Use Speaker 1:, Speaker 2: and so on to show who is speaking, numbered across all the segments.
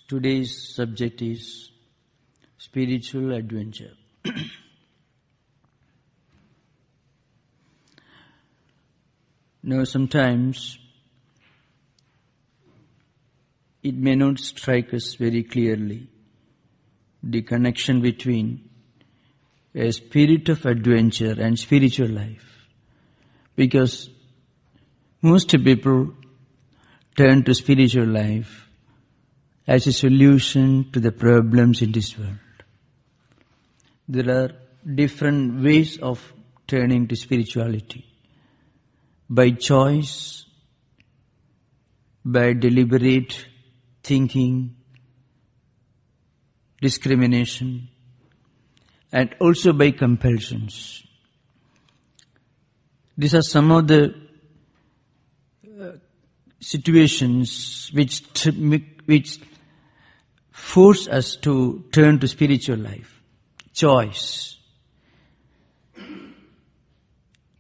Speaker 1: Today's subject is spiritual adventure. Now, sometimes it may not strike us very clearly the connection between a spirit of adventure and spiritual life, because most people turn to spiritual life as a solution to the problems in this world. There are different ways of turning to spirituality: by choice, by deliberate thinking, discrimination, and also by compulsions. These are some of the situations which force us to turn to spiritual life. Choice.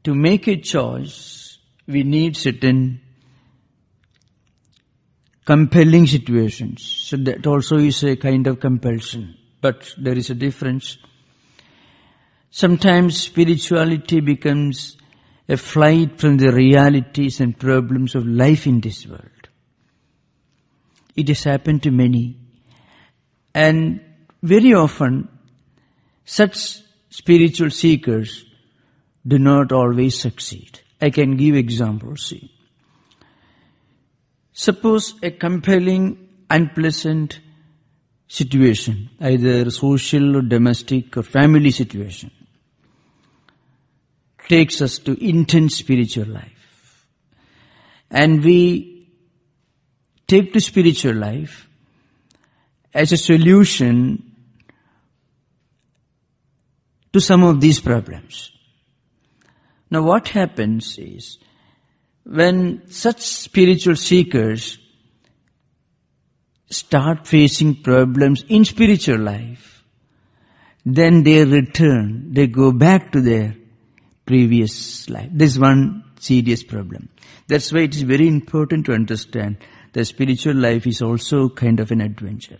Speaker 1: To make a choice, we need certain compelling situations. So that also is a kind of compulsion. But there is a difference. Sometimes spirituality becomes a flight from the realities and problems of life in this world. It has happened to many. And very often, such spiritual seekers do not always succeed. I can give examples. See. Suppose a compelling, unpleasant situation, either social or domestic or family situation, takes us to intense spiritual life. And we take to spiritual life as a solution to some of these problems. Now what happens is, when such spiritual seekers start facing problems in spiritual life, then they return, they go back to their previous life. This is one serious problem. That's why it is very important to understand that spiritual life is also kind of an adventure.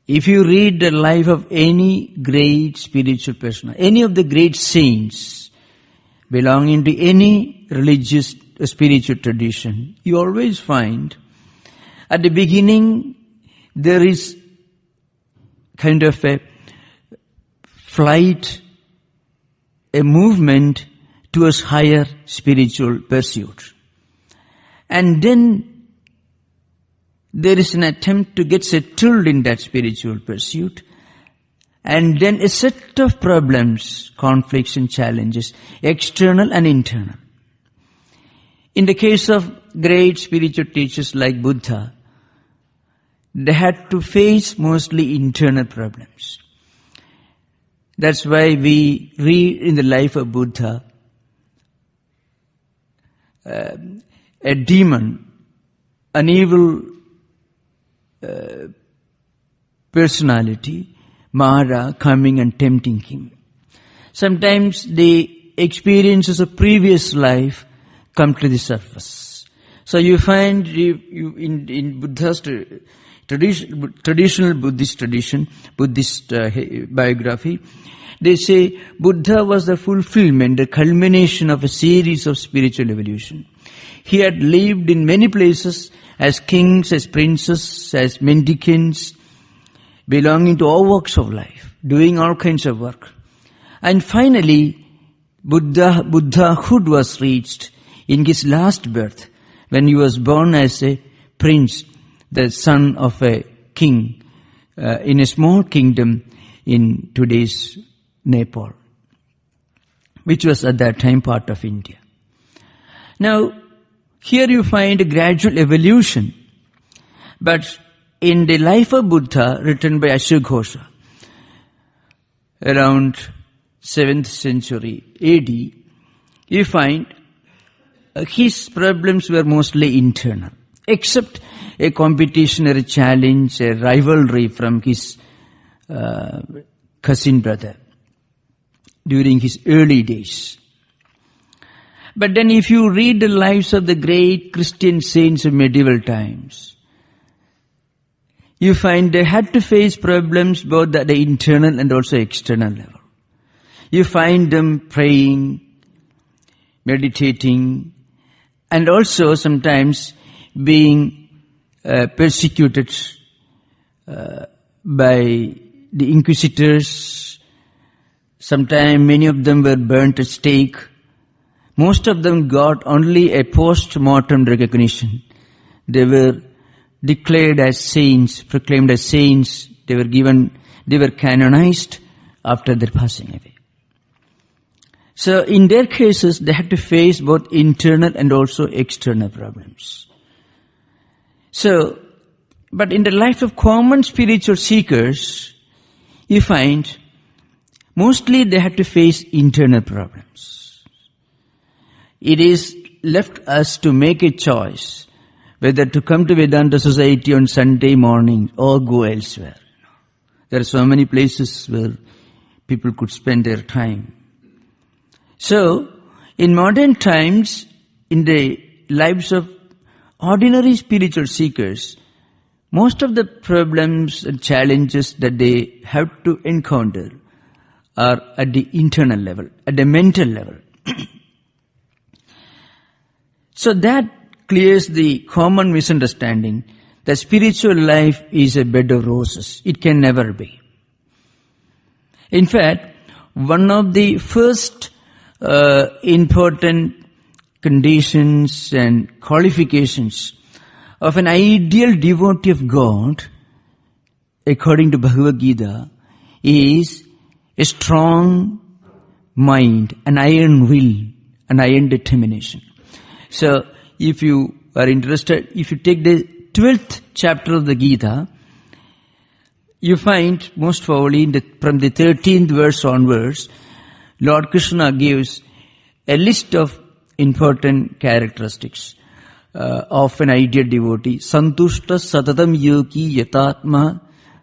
Speaker 1: If you read the life of any great spiritual person, any of the great saints belonging to any religious or spiritual tradition, you always find at the beginning there is kind of a flight, a movement towards higher spiritual pursuit. And then there is an attempt to get settled in that spiritual pursuit. And then a set of problems, conflicts and challenges, external and internal. In the case of great spiritual teachers like Buddha, they had to face mostly internal problems. That's why we read in the life of Buddha, a demon, an evil personality, Mara, coming and tempting him. Sometimes the experiences of previous life come to the surface. So you find in Buddha's traditional Buddhist tradition, Buddhist biography, they say Buddha was the fulfillment, the culmination of a series of spiritual evolution. He had lived in many places as kings, as princes, as mendicants, belonging to all walks of life, doing all kinds of work. And finally, Buddhahood was reached in his last birth, when he was born as a prince, the son of a king, in a small kingdom in today's Nepal, which was at that time part of India. Now, here you find a gradual evolution, but in the life of Buddha, written by Ashokghosha, around 7th century AD, you find his problems were mostly internal, except a competition or a challenge, a rivalry from his cousin brother during his early days. But then if you read the lives of the great Christian saints of medieval times, you find they had to face problems both at the internal and also external level. You find them praying, meditating, and also sometimes being persecuted by the inquisitors. Sometimes many of them were burnt at stake. Most of them got only a post-mortem recognition. They were declared as saints, proclaimed as saints. They were canonized after their passing away. So in their cases, they had to face both internal and also external problems. So, but in the life of common spiritual seekers, you find mostly they had to face internal problems. It is left us to make a choice whether to come to Vedanta Society on Sunday morning or go elsewhere. There are so many places where people could spend their time. So, in modern times, in the lives of ordinary spiritual seekers, most of the problems and challenges that they have to encounter are at the internal level, at the mental level. So that clears the common misunderstanding that spiritual life is a bed of roses. It can never be. In fact, one of the first important conditions and qualifications of an ideal devotee of God, according to Bhagavad Gita, is a strong mind, an iron will, an iron determination. So, if you are interested, if you take the 12th chapter of the Gita, you find most probably from the 13th verse onwards, Lord Krishna gives a list of important characteristics of an ideal devotee. Santushta satatam yogi yatatma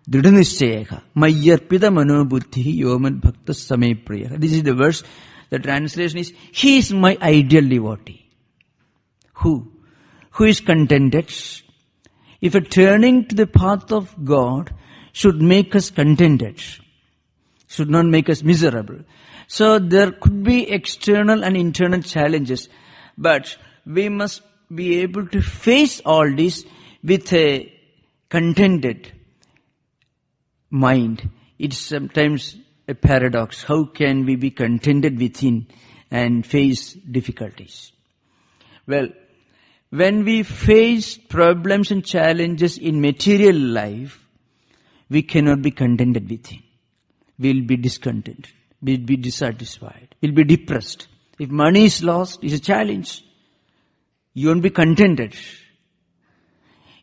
Speaker 1: dridhanishchayaha mayyarpita manobuddhi yomad bhakta same priya. This is the verse. The translation is, he is my ideal devotee. Who is contented? If a turning to the path of God should make us contented, should not make us miserable. So there could be external and internal challenges, but we must be able to face all this with a contented mind. It's sometimes a paradox. How can we be contented within and face difficulties? Well, when we face problems and challenges in material life, we cannot be contented within. We'll be discontent. We'll be dissatisfied. We'll be depressed. If money is lost, it's a challenge. You won't be contented.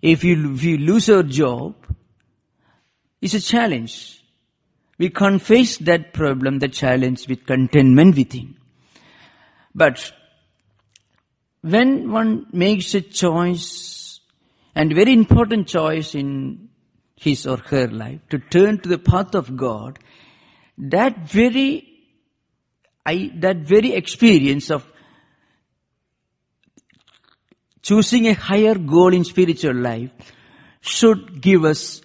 Speaker 1: If you lose your job, it's a challenge. We can't face that problem, that challenge with contentment within. But when one makes a choice, and very important choice in his or her life, to turn to the path of God, that very experience of choosing a higher goal in spiritual life should give us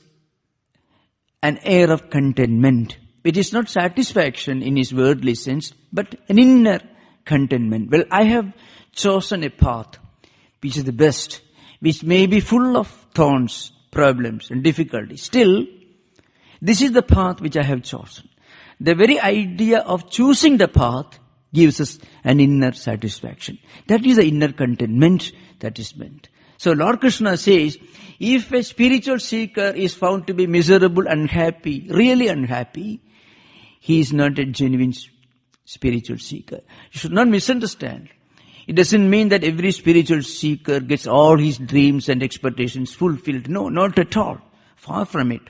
Speaker 1: an air of contentment. It is not satisfaction in its worldly sense, but an inner contentment. Well, I have chosen a path which is the best, which may be full of thorns, problems and difficulties. Still, this is the path which I have chosen. The very idea of choosing the path gives us an inner satisfaction. That is the inner contentment that is meant. So Lord Krishna says, if a spiritual seeker is found to be miserable, unhappy, really unhappy, he is not a genuine spiritual seeker. You should not misunderstand. It doesn't mean that every spiritual seeker gets all his dreams and expectations fulfilled. No, not at all. Far from it.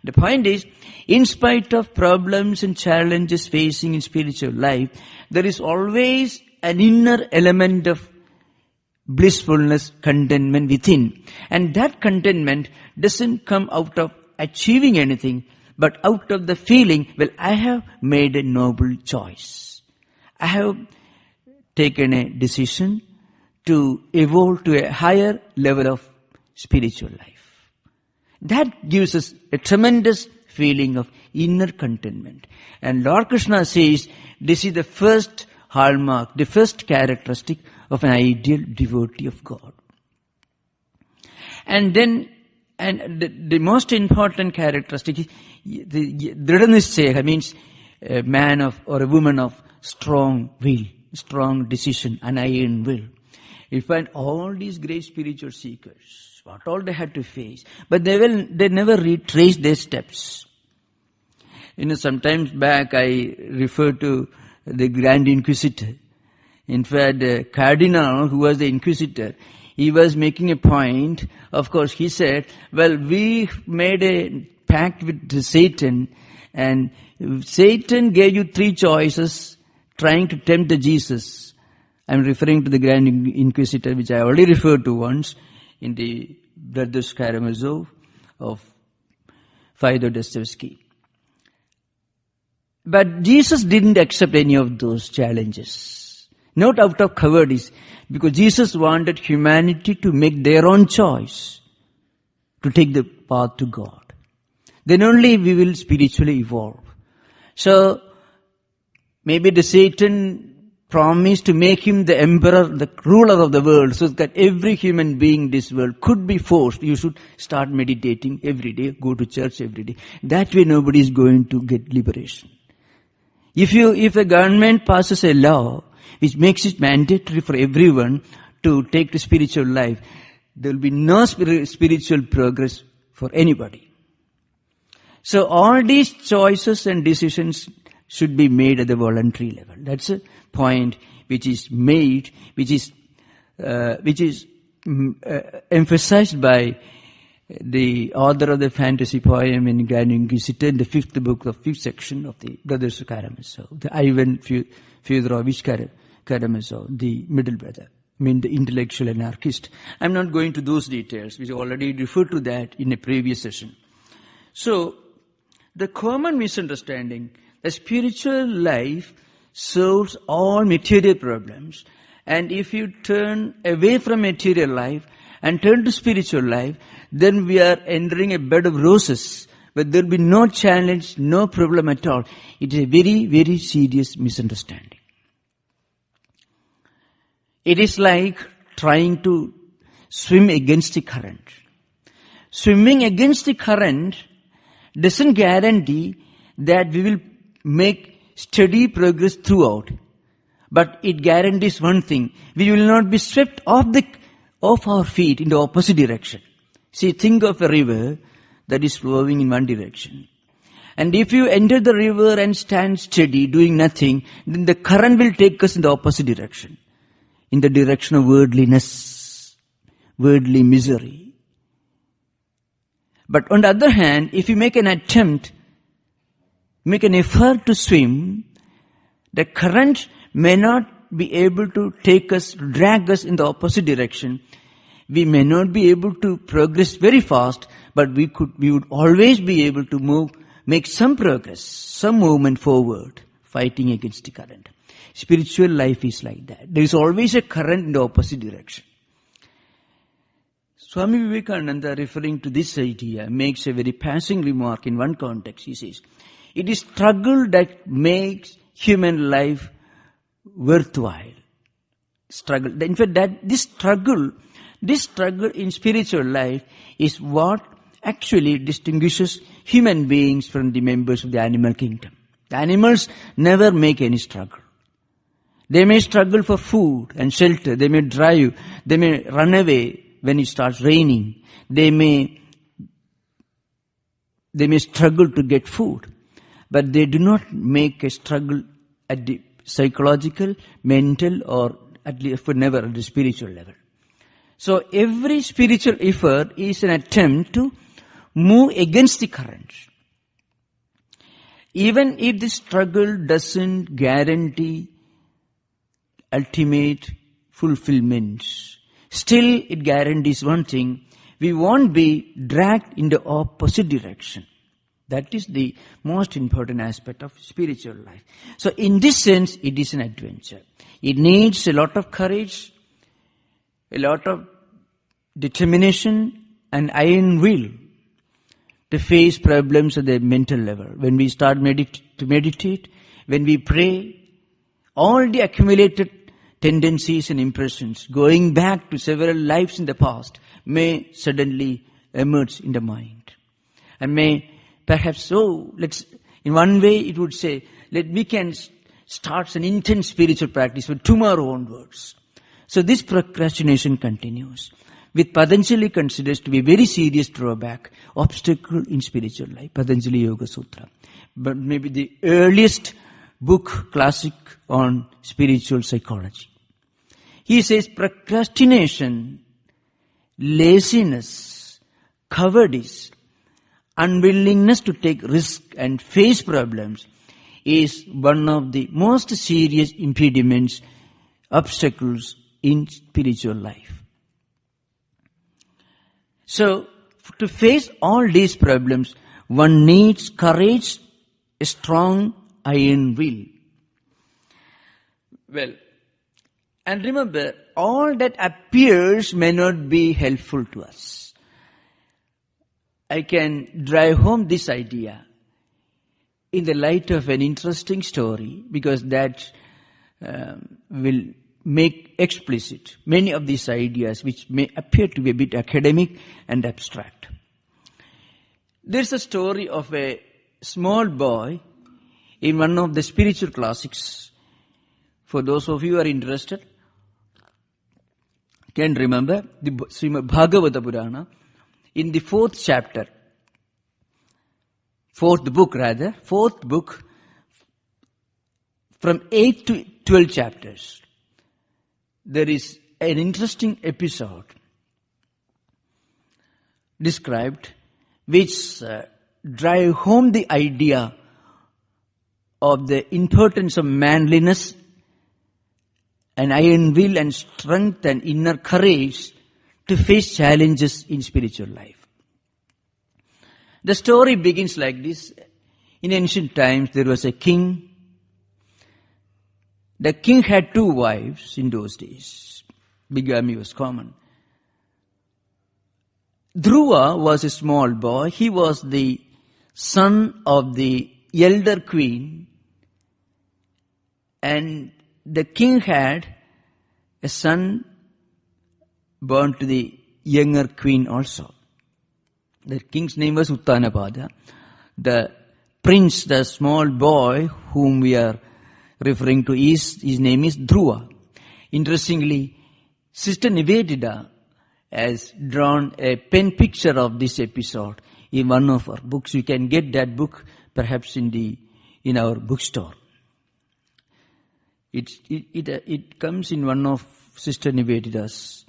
Speaker 1: The point is, in spite of problems and challenges facing in spiritual life, there is always an inner element of blissfulness, contentment within. And that contentment doesn't come out of achieving anything, but out of the feeling, well, I have made a noble choice. I have taken a decision to evolve to a higher level of spiritual life. That gives us a tremendous feeling of inner contentment. And Lord Krishna says this is the first hallmark, the first characteristic of an ideal devotee of God. And then, the most important characteristic is the Dridhanishchaya, means a man of, or a woman of strong will, strong decision, and iron will. You find all these great spiritual seekers, what all they had to face, but they never retrace their steps. Sometimes back I refer to the Grand Inquisitor. In fact, the Cardinal, who was the Inquisitor, he was making a point. Of course, he said, well, we made a pact with Satan, and Satan gave you 3 choices trying to tempt Jesus. I'm referring to the Grand Inquisitor, which I already referred to once in the Brothers Karamazov of Fyodor Dostoevsky. But Jesus didn't accept any of those challenges. Not out of cowardice, because Jesus wanted humanity to make their own choice to take the path to God. Then only we will spiritually evolve. So, maybe the Satan promised to make him the emperor, the ruler of the world, so that every human being in this world could be forced. You should start meditating every day, go to church every day. That way nobody is going to get liberation. If a government passes a law which makes it mandatory for everyone to take the spiritual life, there will be no spiritual progress for anybody. So all these choices and decisions should be made at the voluntary level. That's a point which is made, which is emphasized by the author of the fantasy poem in Grand Inquisitor in the 5th book of 5th section of the Brothers Karamazov, the Ivan Fyodorovich Karamazov, the middle brother, the intellectual anarchist. I'm not going to those details, which I already referred to that in a previous session. So, the common misunderstanding, the spiritual life solves all material problems, and if you turn away from material life and turn to spiritual life, then we are entering a bed of roses, where there will be no challenge, no problem at all. It is a very, very serious misunderstanding. It is like trying to swim against the current. Swimming against the current doesn't guarantee that we will make steady progress throughout. But it guarantees one thing: we will not be swept off our feet in the opposite direction. See, think of a river that is flowing in one direction. And if you enter the river and stand steady, doing nothing, then the current will take us in the opposite direction. In the direction of worldliness, worldly misery. But on the other hand, if you make an attempt, make an effort to swim, the current may not be able to drag us in the opposite direction. We may not be able to progress very fast, but we would always be able to make some progress, some movement forward, fighting against the current. Spiritual life is like that. There is always a current in the opposite direction. Swami Vivekananda, referring to this idea, makes a very passing remark in one context. He says, it is struggle that makes human life worthwhile. Struggle. In fact, this struggle in spiritual life is what actually distinguishes human beings from the members of the animal kingdom. The animals never make any struggle. They may struggle for food and shelter. They may drive. They may run away when it starts raining. They may struggle to get food. But they do not make a struggle at the psychological, mental, or at least never at the spiritual level. So every spiritual effort is an attempt to move against the current. Even if the struggle doesn't guarantee ultimate fulfillment, still it guarantees one thing: we won't be dragged in the opposite direction. That is the most important aspect of spiritual life. So in this sense, it is an adventure. It needs a lot of courage, a lot of determination and iron will. to face problems at the mental level. When we start to meditate, when we pray, all the accumulated tendencies and impressions going back to several lives in the past may suddenly emerge in the mind. And may perhaps, in one way it would say, we can start an intense spiritual practice for tomorrow onwards. So this procrastination continues, with Patanjali considers to be a very serious drawback, obstacle in spiritual life, Patanjali Yoga Sutra. But maybe the earliest book, classic on spiritual psychology. He says procrastination, laziness, cowardice, unwillingness to take risk and face problems is one of the most serious impediments, obstacles in spiritual life. So, to face all these problems, one needs courage, a strong iron will. Well, and remember, all that appears may not be helpful to us. I can drive home this idea in the light of an interesting story, because that will make explicit many of these ideas which may appear to be a bit academic and abstract. There's a story of a small boy in one of the spiritual classics. For those of you who are interested, can remember the Srimad Bhagavata Purana in the fourth book, from 8 to 12 chapters. There is an interesting episode described which drive home the idea of the importance of manliness and iron will and strength and inner courage to face challenges in spiritual life. The story begins like this. In ancient times, there was a king. The king had 2 wives in those days. Bigamy was common. Dhruva was a small boy. He was the son of the elder queen, and the king had a son born to the younger queen also. The king's name was Uttanapada. The prince, the small boy whom we are referring to, his name is Dhruva. Interestingly, Sister Nivedita has drawn a pen picture of this episode in one of our books. You can get that book perhaps in our bookstore. It comes in one of Sister Nivedita's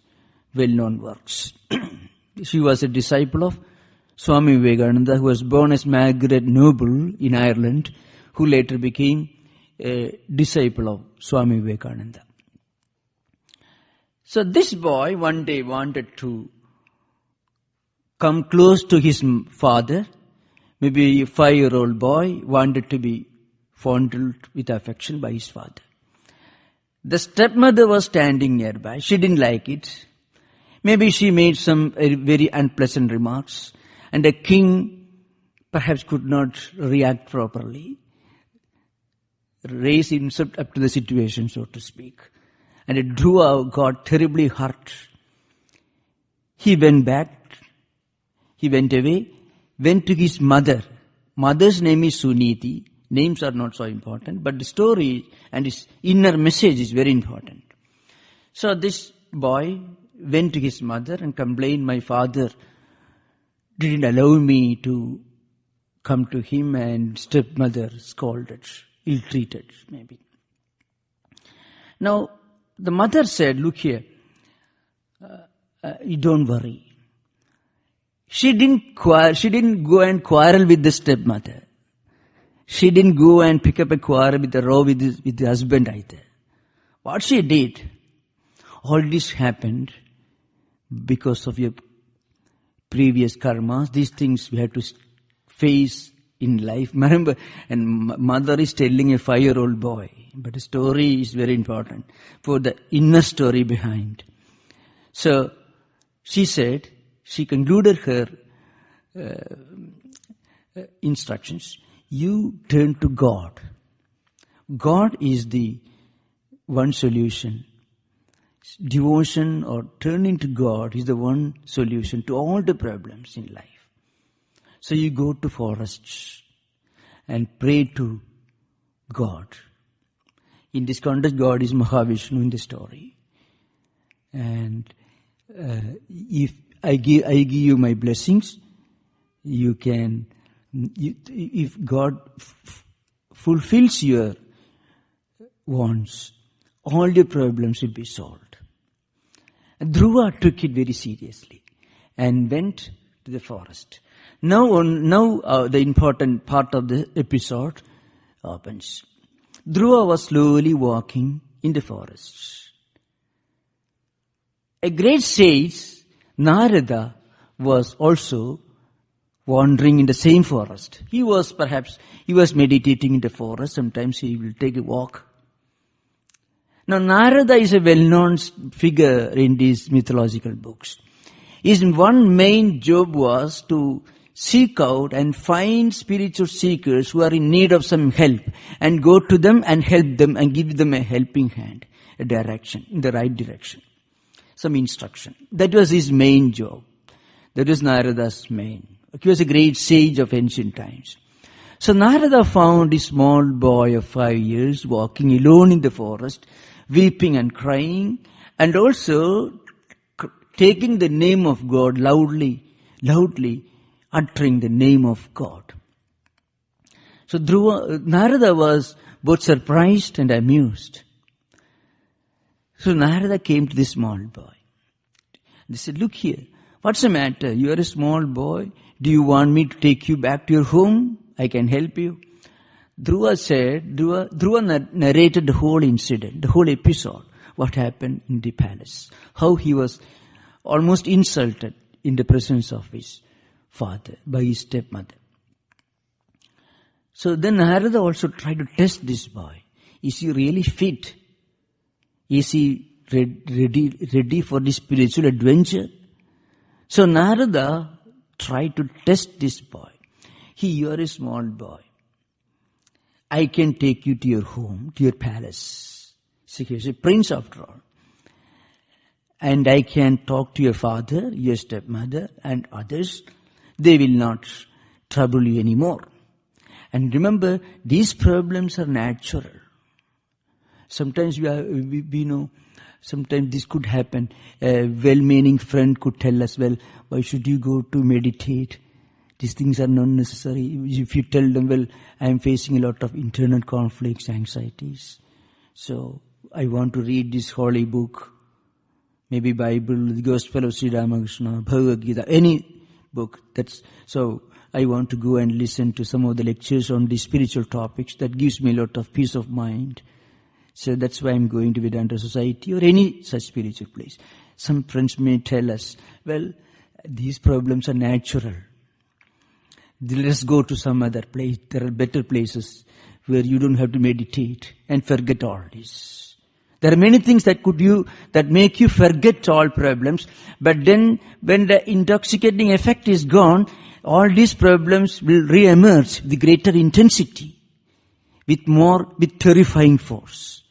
Speaker 1: well-known works. She was a disciple of Swami Vivekananda, who was born as Margaret Noble in Ireland, who later became a disciple of Swami Vivekananda. So this boy one day wanted to come close to his father. Maybe a 5-year-old boy wanted to be fondled with affection by his father. The stepmother was standing nearby. She didn't like it. Maybe she made some very unpleasant remarks, and the king perhaps could not react properly, raise himself up to the situation, so to speak. And Dhruva got terribly hurt. He went back, he went away, went to his mother. Mother's name is Suniti. Names are not so important, but the story and its inner message is very important. So this boy went to his mother and complained, my father didn't allow me to come to him, and stepmother scolded, ill-treated maybe. Now, the mother said, look here, you don't worry. She didn't go and quarrel with the stepmother. She didn't go and pick up a quarrel with the row with the husband either. What she did, all this happened because of your previous karmas. These things we have to face in life. Remember, and mother is telling a 5-year-old boy, but the story is very important for the inner story behind. So she said, she concluded her instructions. You turn to God. God is the one solution. Devotion or turning to God is the one solution to all the problems in life. So you go to forests and pray to God. In this context, God is Mahavishnu in the story. And if I give you my blessings, you can, if God fulfills your wants, all your problems will be solved. And Dhruva took it very seriously and went to the forest. Now the important part of the episode opens. Dhruva was slowly walking in the forest. A great sage, Narada, was also wandering in the same forest. He was meditating in the forest. Sometimes he will take a walk. Now Narada is a well-known figure in these mythological books. His one main job was to seek out and find spiritual seekers who are in need of some help and go to them and help them and give them a helping hand, a direction, in the right direction, some instruction. That was his main job. That was Narada's main. He was a great sage of ancient times. So Narada found a small boy of 5 years walking alone in the forest, weeping and crying, and also taking the name of God loudly uttering the name of God. So Narada was both surprised and amused. So Narada came to this small boy. They said, "Look here, what's the matter? You are a small boy. Do you want me to take you back to your home? I can help you." Dhruva narrated the whole incident, the whole episode, what happened in the palace, how he was almost insulted in the presence of his father by his stepmother. So then Narada also tried to test this boy. Is he really fit? Is he ready for this spiritual adventure? So Narada tried to test this boy. You are a small boy. I can take you to your home, to your palace. So he is a prince after all. And I can talk to your father, your stepmother, and others. They will not trouble you anymore. And remember, these problems are natural. Sometimes we know, sometimes this could happen. A well-meaning friend could tell us, "Well, why should you go to meditate? These things are not necessary." If you tell them, "Well, I am facing a lot of internal conflicts, anxieties. So I want to read this holy book, maybe Bible, the Gospel of Sri Ramakrishna, Bhagavad Gita, any book. So I want to go and listen to some of the lectures on these spiritual topics. That gives me a lot of peace of mind. So that's why I'm going to Vedanta Society or any such spiritual place." Some friends may tell us, "Well, these problems are natural. Let's go to some other place. There are better places where you don't have to meditate and forget all this." There are many things that make you forget all problems, but then when the intoxicating effect is gone, all these problems will re-emerge with greater intensity, with terrifying force.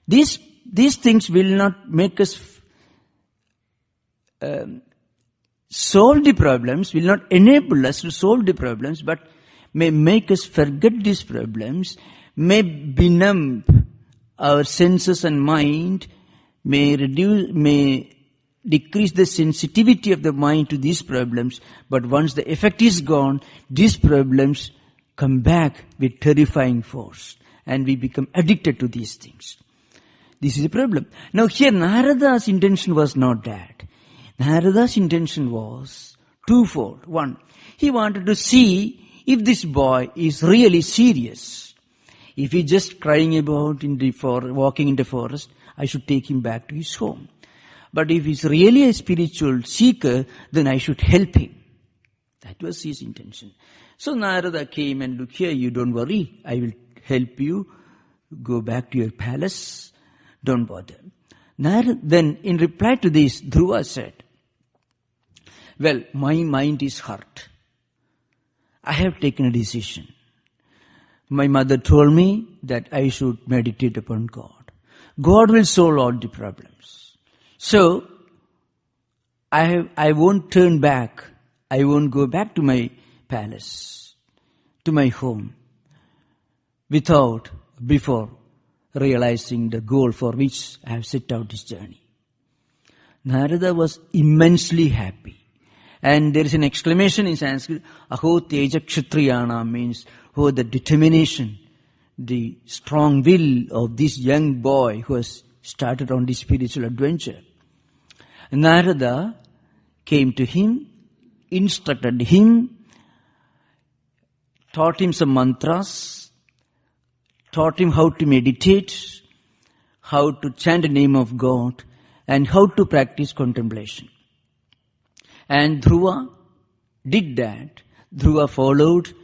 Speaker 1: These things will not make us solve the problems, will not enable us to solve the problems, but may make us forget these problems, may benumb our senses and mind, may decrease the sensitivity of the mind to these problems, but once the effect is gone, these problems come back with terrifying force, and we become addicted to these things. This is a problem. Now here Narada's intention was not that. Narada's intention was twofold. One, he wanted to see if this boy is really serious. If he's just crying about walking in the forest, I should take him back to his home. But if he's really a spiritual seeker, then I should help him. That was his intention. So Narada came and, "Look here, you don't worry. I will help you. Go back to your palace. Don't bother." Then in reply to this, Dhruva said, "Well, my mind is hurt. I have taken a decision. My mother told me that I should meditate upon God. God will solve all the problems. So, I won't turn back. I won't go back to my palace, to my home, before realizing the goal for which I have set out this journey. Narada was immensely happy. And there is an exclamation in Sanskrit, Aho Teja Kshatriyana, means, oh, the determination, the strong will of this young boy who has started on this spiritual adventure. Narada came to him, instructed him, taught him some mantras, taught him how to meditate, how to chant the name of God, and how to practice contemplation. And Dhruva did that. Dhruva followed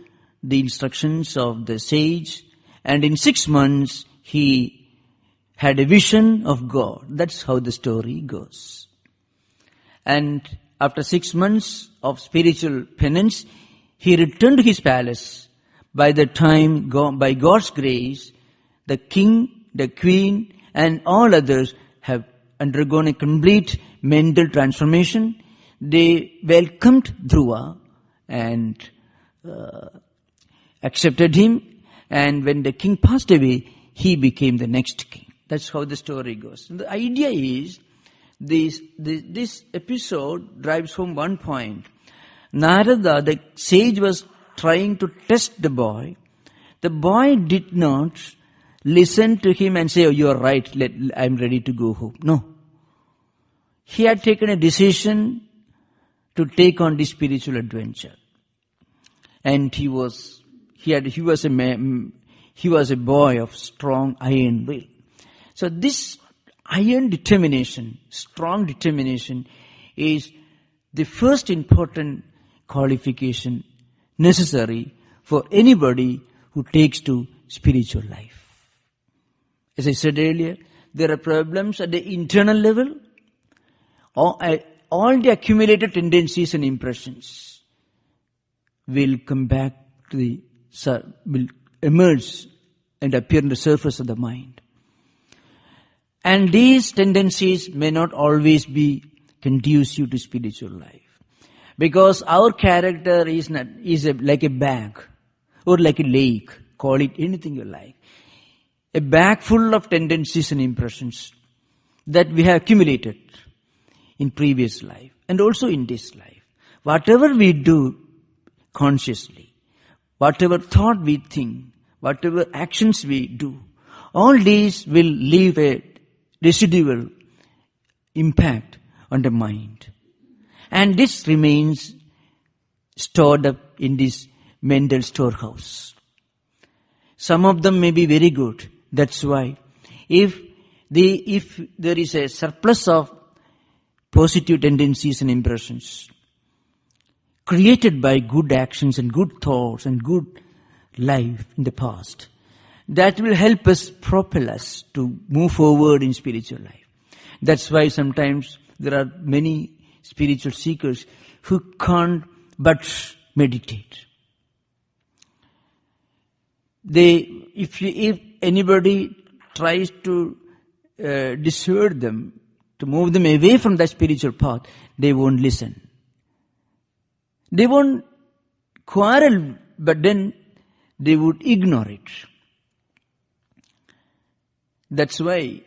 Speaker 1: the instructions of the sage, and in 6 months he had a vision of God. That's how the story goes. And after 6 months of spiritual penance, he returned to his palace. By the time, by God's grace, the king, the queen, and all others have undergone a complete mental transformation. They welcomed Dhruva and accepted him. And when the king passed away, he became the next king. That's how the story goes. And the idea is, this episode drives home one point. Narada, the sage, was trying to test the boy. The boy did not listen to him and say, oh, you are right, I'm ready to go home. No. He had taken a decision to take on this spiritual adventure. And he was a boy of strong iron will. So this iron determination, strong determination, is the first important qualification necessary for anybody who takes to spiritual life. As I said earlier, there are problems at the internal level. All the accumulated tendencies and impressions will come back will emerge and appear on the surface of the mind. And these tendencies may not always be conducive to spiritual life. Because our character is like a bag or like a lake. Call it anything you like. A bag full of tendencies and impressions that we have accumulated in previous life and also in this life. Whatever we do consciously, whatever thought we think, whatever actions we do, all these will leave a residual impact on the mind. And this remains stored up in this mental storehouse. Some of them may be very good. That's why if there is a surplus of positive tendencies and impressions created by good actions and good thoughts and good life in the past, that will help us, propel us to move forward in spiritual life. That's why sometimes there are many spiritual seekers who can't but meditate. If anybody tries to dissuade them, to move them away from that spiritual path, they won't listen. They won't quarrel, but then they would ignore it. That's why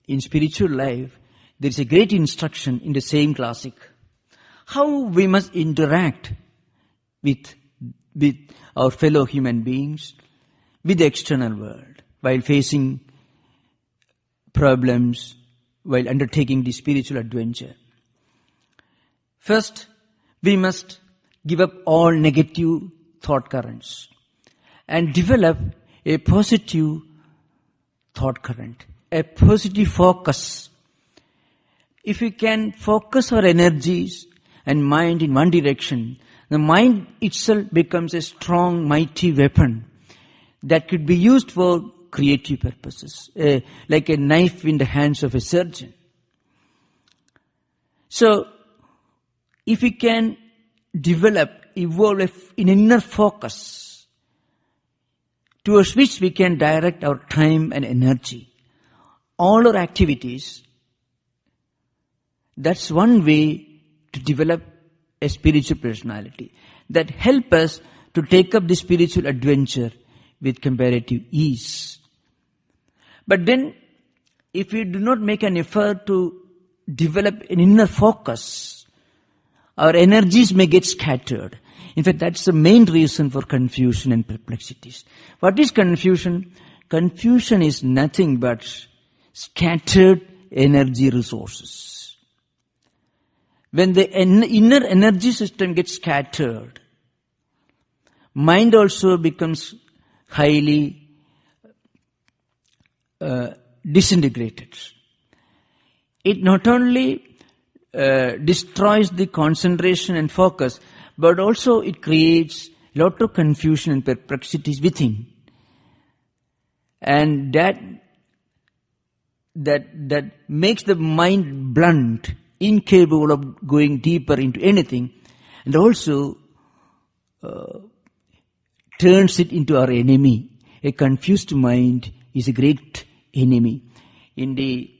Speaker 1: in spiritual life, there is a great instruction in the same classic. How we must interact with our fellow human beings, with the external world, while facing problems, while undertaking the spiritual adventure. First, we must give up all negative thought currents and develop a positive thought current, a positive focus. If we can focus our energies and mind in one direction, the mind itself becomes a strong, mighty weapon that could be used for creative purposes, like a knife in the hands of a surgeon. So, if we can develop evolve an inner focus towards which we can direct our time and energy. All our activities, that's one way to develop a spiritual personality that help us to take up the spiritual adventure with comparative ease. But then, if we do not make an effort to develop an inner focus, our energies may get scattered. In fact, that's the main reason for confusion and perplexities. What is confusion? Confusion is nothing but scattered energy resources. When the inner energy system gets scattered, mind also becomes highly disintegrated. It not only destroys the concentration and focus, but also it creates a lot of confusion and perplexities within. And that makes the mind blunt, incapable of going deeper into anything, and also turns it into our enemy. A confused mind is a great enemy. In the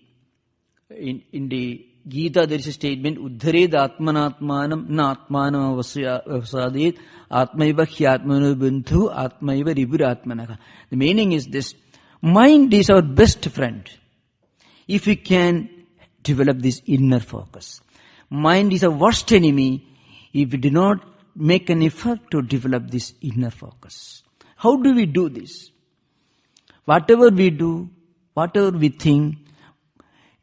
Speaker 1: Gita, there is a statement, Uddhared atmanatmanam na atmanam avasaded atmaiva hyatmano bindhu atmaiva riburatmanaka. The meaning is this: mind is our best friend if we can develop this inner focus. Mind is our worst enemy if we do not make an effort to develop this inner focus. How do we do this? Whatever we do, whatever we think,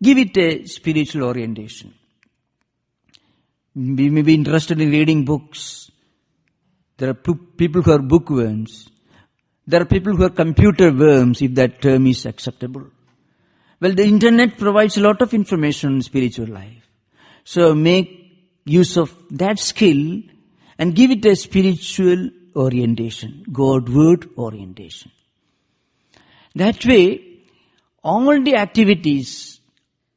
Speaker 1: give it a spiritual orientation. We may be interested in reading books. There are people who are bookworms. There are people who are computer worms, if that term is acceptable. Well, the internet provides a lot of information on spiritual life. So make use of that skill and give it a spiritual orientation, Godward orientation. That way, all the activities,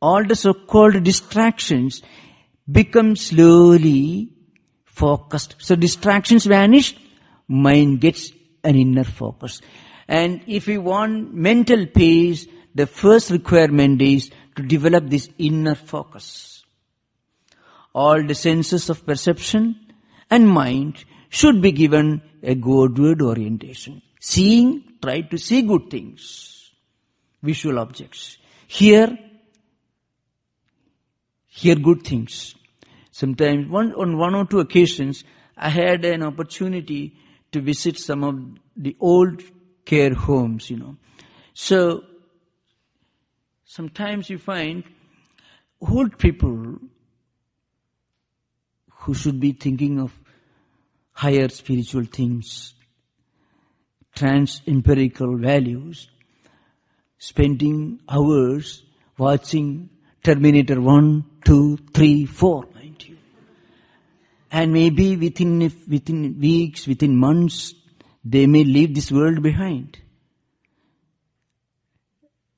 Speaker 1: all the so-called distractions become slowly focused. So distractions vanish, mind gets an inner focus. And if we want mental peace, the first requirement is to develop this inner focus. All the senses of perception and mind should be given a Godward orientation. Seeing, try to see good things, visual objects. Hear good things. Sometimes, on one or two occasions, I had an opportunity to visit some of the old care homes, So, sometimes you find old people who should be thinking of higher spiritual things, trans-empirical values, spending hours watching Terminator 1, 2, 3, 4, mind you. And maybe within weeks, within months, they may leave this world behind.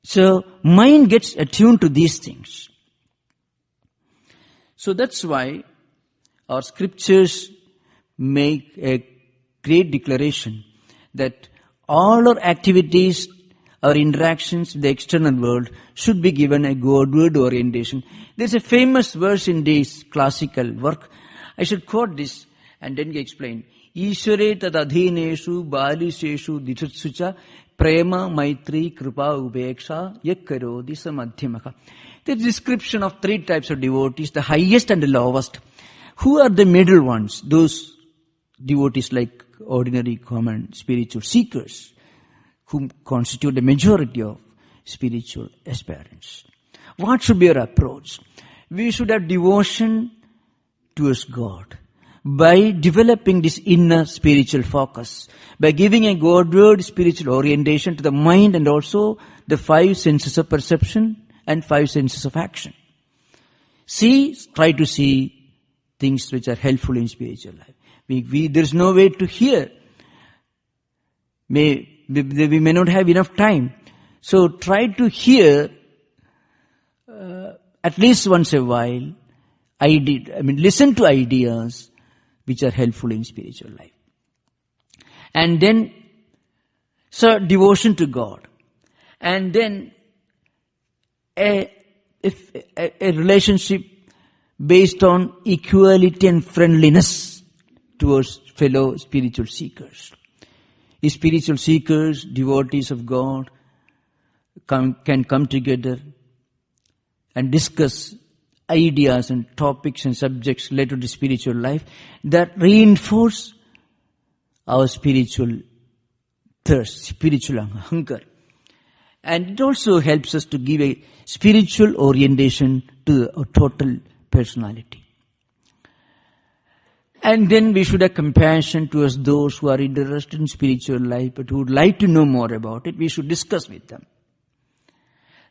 Speaker 1: So, mind gets attuned to these things. So that's why our scriptures make a great declaration that all our activities, our interactions with the external world should be given a Godward orientation. There's a famous verse in this classical work. I should quote this and then explain. Ishware tad adhineshu balisheshu dithatsucha prema maitri kripa upeksha yakkarodi samadhyamaka. The description of three types of devotees, the highest and the lowest. Who are the middle ones? Those devotees like ordinary common spiritual seekers who constitute the majority of spiritual aspirants. What should be our approach? We should have devotion towards God by developing this inner spiritual focus, by giving a Godward spiritual orientation to the mind and also the 5 senses of perception and 5 senses of action. Try to see things which are helpful in spiritual life. There's no way to hear. We may not have enough time. So try to hear at least once a while. Listen to ideas which are helpful in spiritual life. And then, so devotion to God. And then a relationship based on equality and friendliness towards fellow spiritual seekers. Spiritual seekers, devotees of God, can come together and discuss ideas and topics and subjects related to spiritual life that reinforce our spiritual thirst, spiritual hunger. And it also helps us to give a spiritual orientation to our total personality. And then we should have compassion towards those who are interested in spiritual life but who would like to know more about it. We should discuss with them.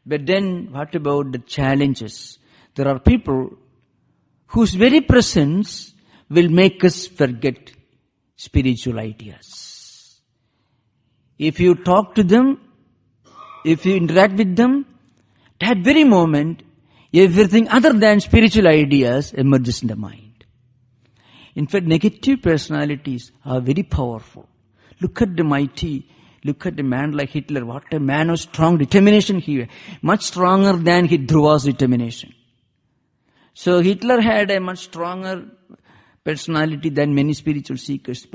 Speaker 1: But then what about the challenges? There are people whose very presence will make us forget spiritual ideas. If you talk to them, if you interact with them, that very moment, everything other than spiritual ideas emerges in the mind. In fact, negative personalities are very powerful. Look at the man like Hitler. What a man of strong determination he had. Much stronger than Dhruva's determination. So Hitler had a much stronger personality than many spiritual seekers,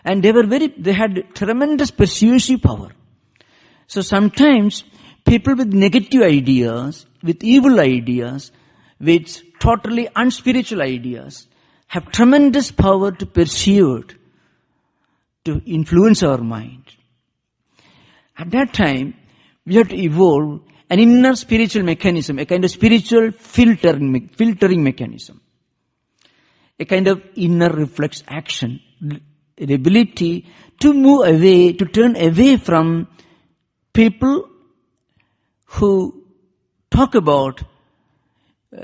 Speaker 1: and they had tremendous persuasive power. So sometimes people with negative ideas, with evil ideas, with totally unspiritual ideas, have tremendous power to persuade, to influence our mind. At that time, we have to evolve an inner spiritual mechanism, a kind of spiritual filtering mechanism, a kind of inner reflex action, the ability to move away, to turn away from people who talk about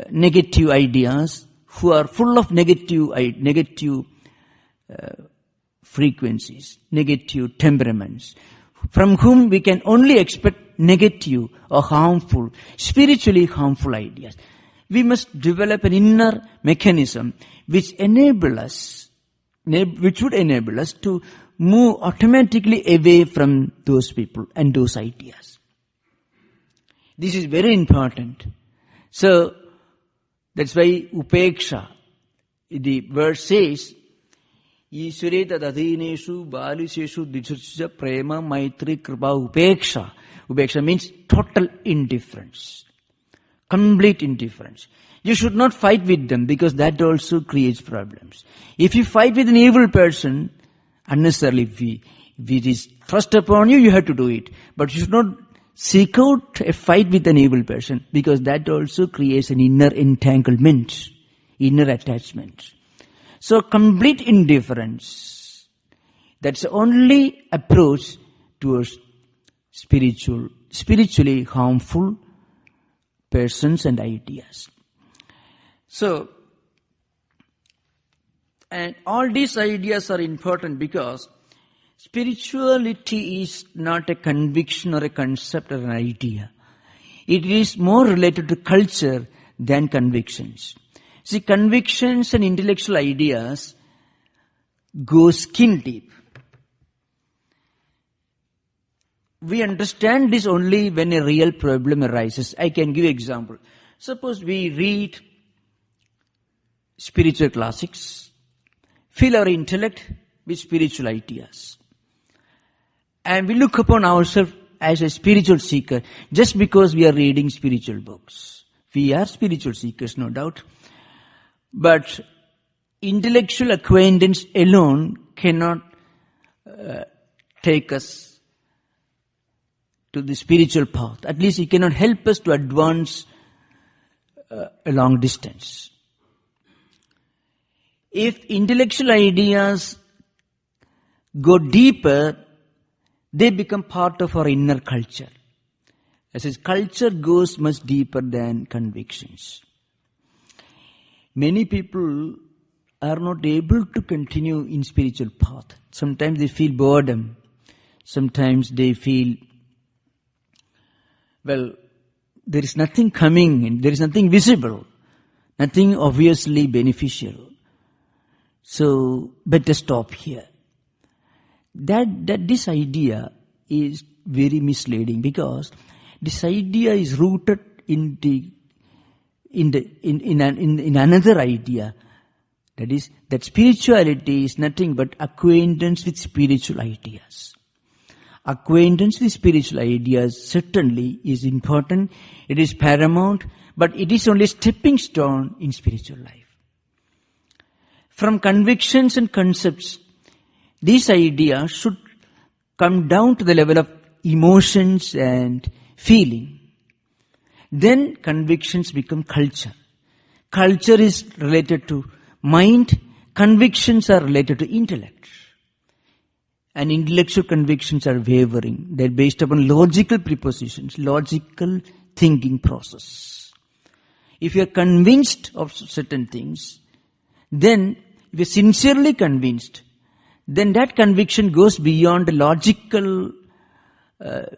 Speaker 1: negative ideas, who are full of negative frequencies, negative temperaments, from whom we can only expect negative or harmful, spiritually harmful ideas. We must develop an inner mechanism which would enable us to move automatically away from those people and those ideas. This is very important. So, that's why upeksha, the verse says, Ishvare tadadhineshu baliseshu dishusya prema maitri kripa upeksha. Upeksha means total indifference. Complete indifference. You should not fight with them because that also creates problems. If you fight with an evil person, unnecessarily if it is thrust upon you, you have to do it. But you should not seek out a fight with an evil person because that also creates an inner entanglement, inner attachment. So complete indifference. That's the only approach towards spiritually harmful persons and ideas. So, and all these ideas are important because spirituality is not a conviction or a concept or an idea. It is more related to culture than convictions. See, convictions and intellectual ideas go skin deep. We understand this only when a real problem arises. I can give an example. Suppose we read spiritual classics, fill our intellect with spiritual ideas, and we look upon ourselves as a spiritual seeker just because we are reading spiritual books. We are spiritual seekers, no doubt. But intellectual acquaintance alone cannot take us to the spiritual path. At least it cannot help us to advance a long distance. If intellectual ideas go deeper, they become part of our inner culture. As is, culture goes much deeper than convictions. Many people are not able to continue in spiritual path. Sometimes they feel boredom. Sometimes they feel, well, there is nothing coming in, there is nothing visible, nothing obviously beneficial. So better stop here. That this idea is very misleading, because this idea is rooted in another idea. That is, that spirituality is nothing but acquaintance with spiritual ideas. Acquaintance with spiritual ideas certainly is important, it is paramount, but it is only a stepping stone in spiritual life. From convictions and concepts, these ideas should come down to the level of emotions and feeling. Then convictions become culture. Culture is related to mind, convictions are related to intellect. And intellectual convictions are wavering. They're based upon logical prepositions, logical thinking process. If you're convinced of certain things, then if you're sincerely convinced, then that conviction goes beyond the logical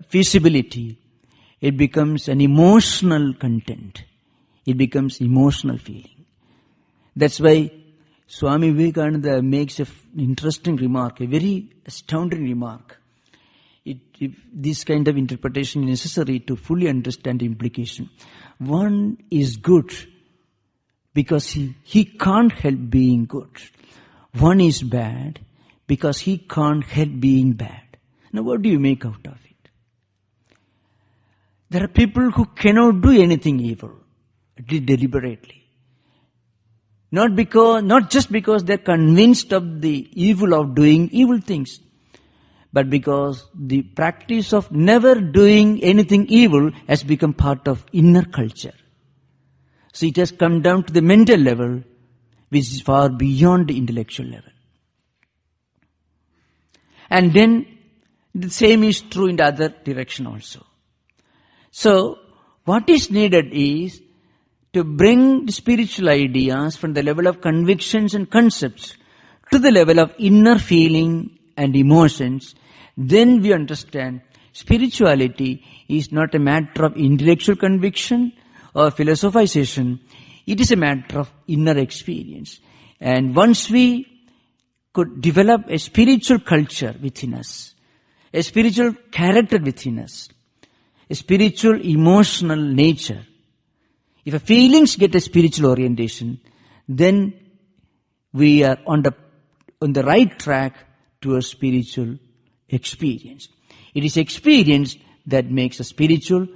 Speaker 1: feasibility. It becomes an emotional content. It becomes emotional feeling. That's why Swami Vivekananda makes an interesting remark, a very astounding remark. This kind of interpretation is necessary to fully understand the implication. One is good because he can't help being good. One is bad because he can't help being bad. Now what do you make out of it? There are people who cannot do anything evil, deliberately. Not just because they're convinced of the evil of doing evil things, but because the practice of never doing anything evil has become part of inner culture. So it has come down to the mental level, which is far beyond the intellectual level. And then the same is true in the other direction also. So what is needed is to bring the spiritual ideas from the level of convictions and concepts to the level of inner feeling and emotions. Then we understand spirituality is not a matter of intellectual conviction or philosophization. It is a matter of inner experience. And once we could develop a spiritual culture within us, a spiritual character within us, a spiritual emotional nature, if our feelings get a spiritual orientation, then we are on the right track to a spiritual experience. It is experience that makes us spiritual.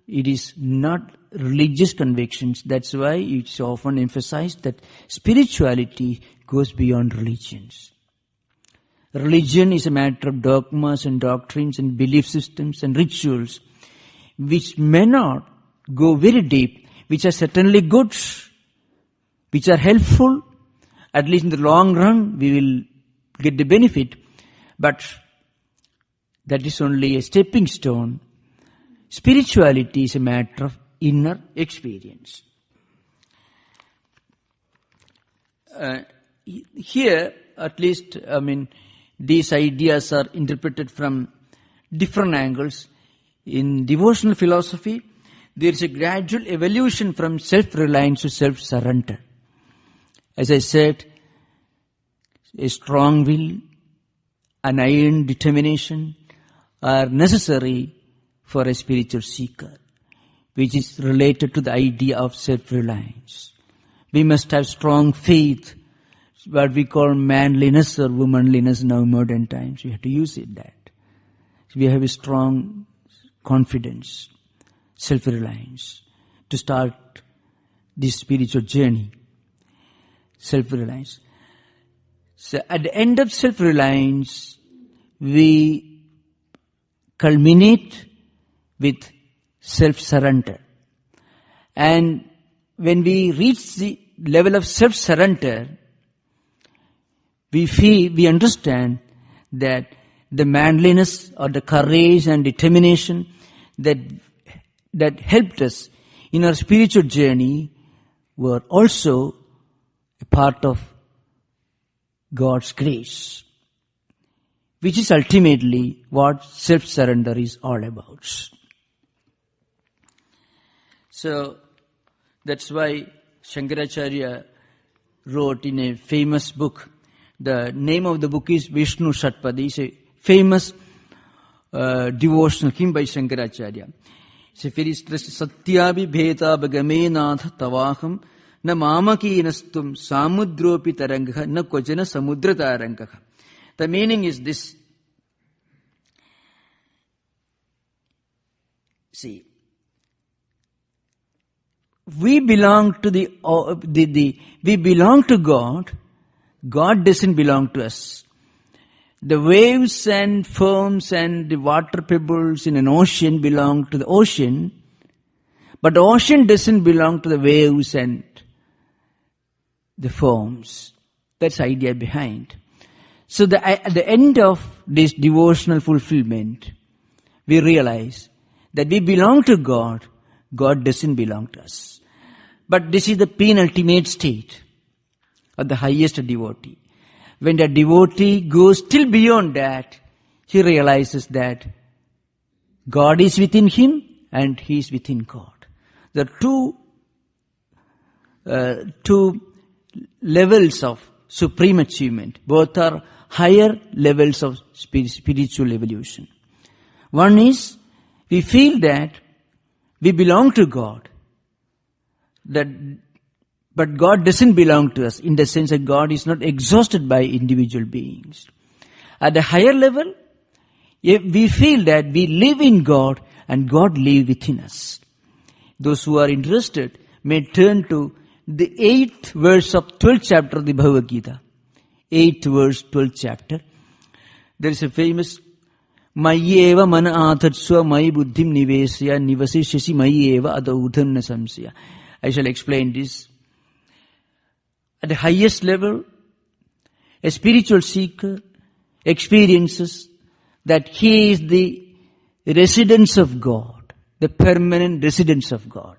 Speaker 1: It is not religious convictions. That's why it's often emphasized that spirituality goes beyond religions. Religion is a matter of dogmas and doctrines and belief systems and rituals, which may not go very deep, which are certainly good, which are helpful. At least in the long run, we will get the benefit. But that is only a stepping stone. Spirituality is a matter of inner experience. Here, at least, these ideas are interpreted from different angles. In devotional philosophy, there is a gradual evolution from self-reliance to self-surrender. As I said, a strong will, an iron determination are necessary for a spiritual seeker, which is related to the idea of self-reliance. We must have strong faith, what we call manliness or womanliness now in modern times. We have to use it that. We have a strong confidence, self-reliance, to start this spiritual journey. Self-reliance. So at the end of self-reliance, we culminate with self-surrender. And when we reach the level of self-surrender, we understand that the manliness or the courage and determination that helped us in our spiritual journey were also a part of God's grace, which is ultimately what self-surrender is all about. So that's why Shankaracharya wrote in a famous book, The name of the book is Vishnu Shatpadi. It's a famous devotional hymn by Shankaracharya. It's a very stressed, Satyabi Bheta Bhagamenatha Tavaham Na Mamaki Nastum Samudropi Tarangaha Na Kojana Samudra Tarangaha. The meaning is this. See, we belong to we belong to God. God doesn't belong to us. The waves and foams and the water pebbles in an ocean belong to the ocean, but the ocean doesn't belong to the waves and the foams. That's the idea behind. So at the end of this devotional fulfillment, we realize that we belong to God. God doesn't belong to us. But this is the penultimate state of the highest devotee. When the devotee goes still beyond that, he realizes that God is within him and he is within God. The two levels of supreme achievement. Both are higher levels of spiritual evolution. One is, we feel that we belong to God. But God doesn't belong to us in the sense that God is not exhausted by individual beings. At a higher level, we feel that we live in God and God lives within us. Those who are interested may turn to the 8th verse of 12th chapter of the Bhagavad Gita. 8th verse, 12th chapter. There is a famous Mayyeva mana athatsva mai buddhim nivesya nivasishyasi mayyeva adaudham na samsya. I shall explain this. At the highest level, a spiritual seeker experiences that he is the residence of God, the permanent residence of God.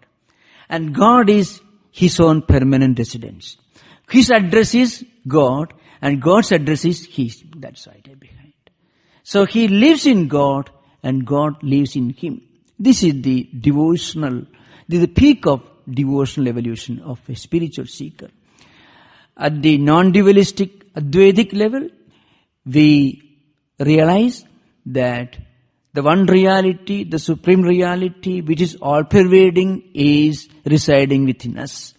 Speaker 1: And God is his own permanent residence. His address is God and God's address is his. That's the idea behind. So he lives in God and God lives in him. This is the peak of devotional evolution of a spiritual seeker. At the non-dualistic Advaitic level, we realize that the one reality, the supreme reality, which is all-pervading, is residing within us.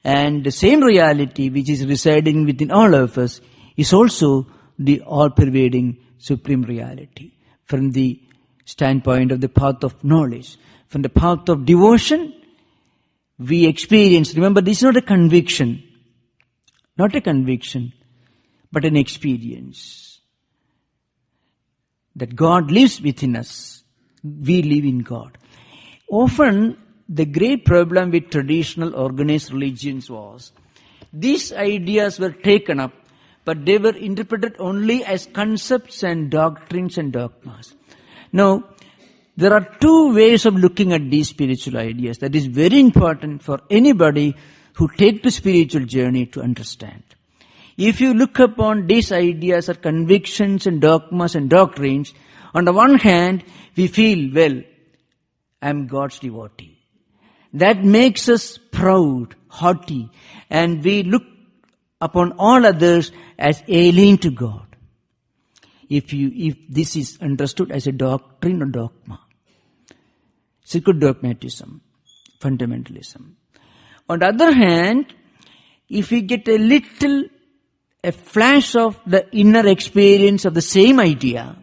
Speaker 1: And the same reality, which is residing within all of us, is also the all-pervading supreme reality. From the standpoint of the path of knowledge, from the path of devotion, we experience, remember, this is not a conviction, but an experience. That God lives within us. We live in God. Often, the great problem with traditional organized religions was, these ideas were taken up, but they were interpreted only as concepts and doctrines and dogmas. Now, there are two ways of looking at these spiritual ideas that is very important for anybody who take the spiritual journey to understand. If you look upon these ideas as convictions and dogmas and doctrines, on the one hand, we feel, well, I'm God's devotee. That makes us proud, haughty, and we look upon all others as alien to God. If this is understood as a doctrine or dogma. Secret dogmatism, fundamentalism. On the other hand, if we get a flash of the inner experience of the same idea,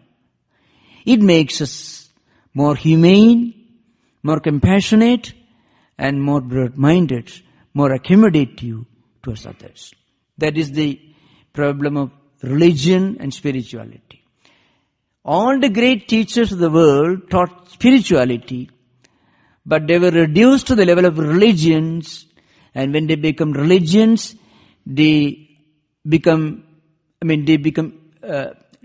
Speaker 1: it makes us more humane, more compassionate, and more broad-minded, more accommodative towards others. That is the problem of religion and spirituality. All the great teachers of the world taught spirituality, but they were reduced to the level of religions, and when they become religions, they become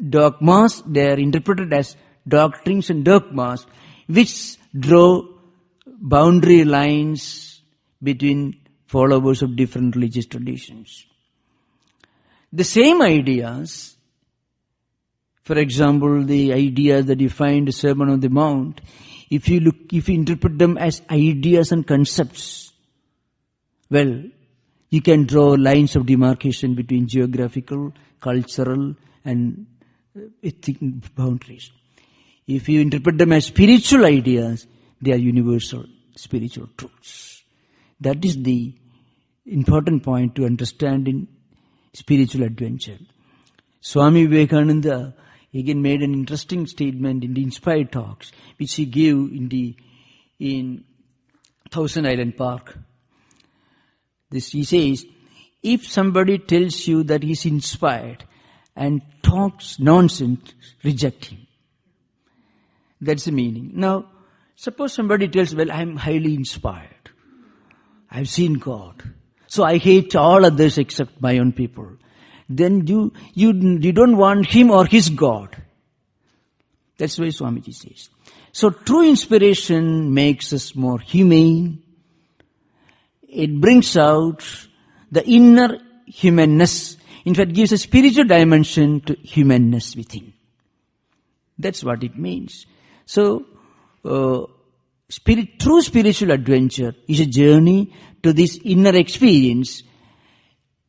Speaker 1: dogmas. They are interpreted as doctrines and dogmas, which draw boundary lines between followers of different religious traditions. The same ideas, for example, the ideas that you find the Sermon on the Mount, if you interpret them as ideas and concepts, well, you can draw lines of demarcation between geographical, cultural and ethnic boundaries. If you interpret them as spiritual ideas, they are universal spiritual truths. That is the important point to understand in spiritual adventure. Swami Vivekananda again made an interesting statement in the Inspired Talks, which he gave in Thousand Island Park. He says, if somebody tells you that he's inspired and talks nonsense, reject him. That's the meaning. Now, suppose somebody tells, well, I'm highly inspired. I've seen God. So I hate all others except my own people. Then you don't want him or his God. That's why Swamiji says. So true inspiration makes us more humane. It brings out the inner humanness. In fact, gives a spiritual dimension to humanness within. That's what it means. So, true spiritual adventure is a journey to this inner experience,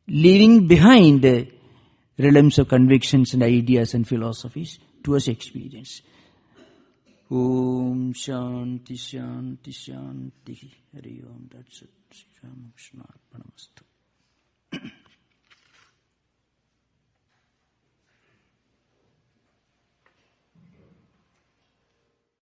Speaker 1: leaving behind the realms of convictions and ideas and philosophies towards experience. Om Shanti Shanti Shanti Hari Om Tat Sat Sri Ramakrishna.